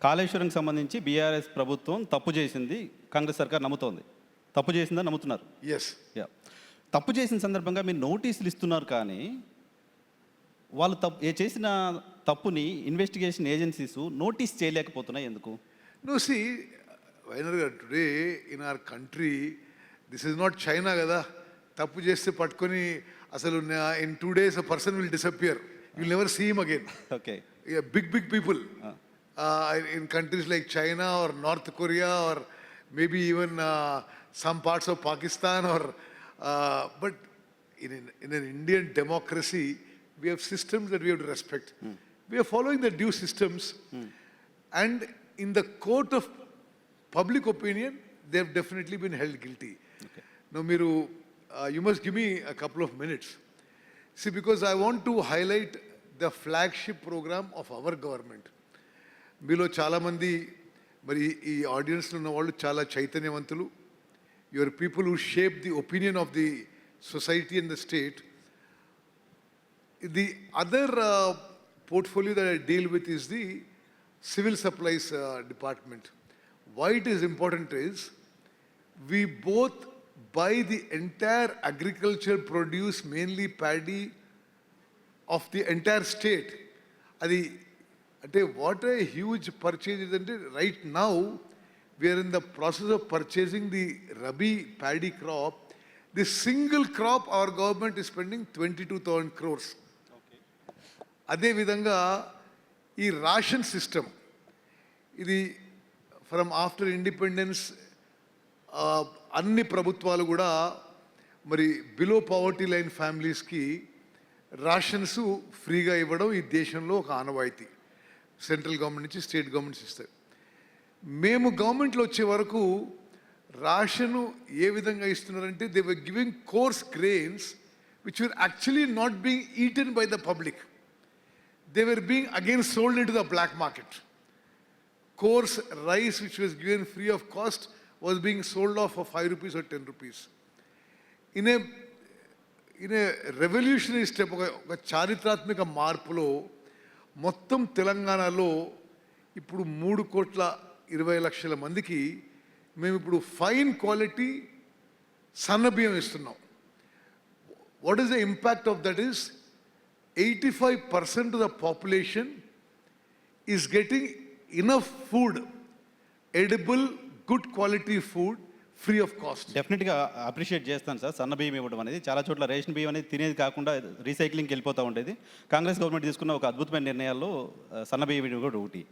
కాళేశ్వరంకి సంబంధించి బీఆర్ఎస్ ప్రభుత్వం తప్పు చేసింది, కాంగ్రెస్ సర్కార్ నమ్ముతోంది. తప్పు చేసిందని నమ్ముతున్నారు. ఎస్. యా, తప్పు చేసిన సందర్భంగా మీరు నోటీసులు ఇస్తున్నారు, కానీ వాళ్ళు చేసిన తప్పుని ఇన్వెస్టిగేషన్ ఏజెన్సీస్ నోటీస్ చేయలేకపోతున్నాయి ఎందుకు? No, see, Vainarga, today in our country, this is not China కదా. తప్పు చేస్తే పట్టుకొని అసలు in 2 days a person will disappear. You'll never see him again. Okay. Yeah, big people. In countries like China or North Korea or maybe even some parts of Pakistan or but in an Indian democracy we have systems that we have to respect. We are following the due systems and in the court of public opinion they have definitely been held guilty. Okay. Now Miru, you must give me a couple of minutes. See, because I want to highlight the flagship program of our government. మీలో చాలామంది మరి ఈ ఆడియన్స్లో ఉన్న వాళ్ళు చాలా చైతన్యవంతులు. Your people who shape the opinion of the society and the state. The other portfolio that I deal with is the civil supplies department. Why it is important is we both buy the entire agricultural produce, mainly paddy, of the entire state. Adi ante what a huge purchase is ante right now we are in the process of purchasing the rabi paddy crop. The single crop our government is spending 22,000 crores. అదే విధంగా ఈ ration system ఇది from after independence అన్ని ప్రభుత్వాలు కూడా మరి below poverty line ఫ్యామిలీస్కి rations ఫ్రీగా ఇవ్వడం ఈ దేశంలో ఒక ఆనవాయితీ. సెంట్రల్ గవర్నమెంట్ నుంచి స్టేట్ గవర్నమెంట్స్ ఇస్తాయి. మేము గవర్నమెంట్లో వచ్చే వరకు రేషను ఏ విధంగా ఇస్తున్నారంటే they were giving coarse grains which were actually not being eaten by the public. They were being again sold into the black market. Coarse rice which was given free of cost was being sold off for 5 rupees or 10 rupees. In a revolutionary step, ఒక చారిత్రాత్మక మార్పులో మొత్తం తెలంగాణలో ఇప్పుడు 3,20,00,000 మందికి మేము ఇప్పుడు fine quality సన్న బియ్యం ఇస్తున్నాం. What is the impact of that is 85% of the population is getting enough food, edible, good quality food, free of cost. డెఫినెట్గా అప్రిషియేట్ చేస్తాను సార్. సన్న బియ్యం ఇవ్వడం అనేది చాలా చోట్ల రేషన్ బియ్యం అనేది తినేది కాకుండా రీసైక్లింగ్కి వెళ్ళిపోతూ ఉండేది. కాంగ్రెస్ గవర్నమెంట్ తీసుకున్న ఒక అద్భుతమైన నిర్ణయాల్లో సన్న బియ్యం కూడా ఒకటి.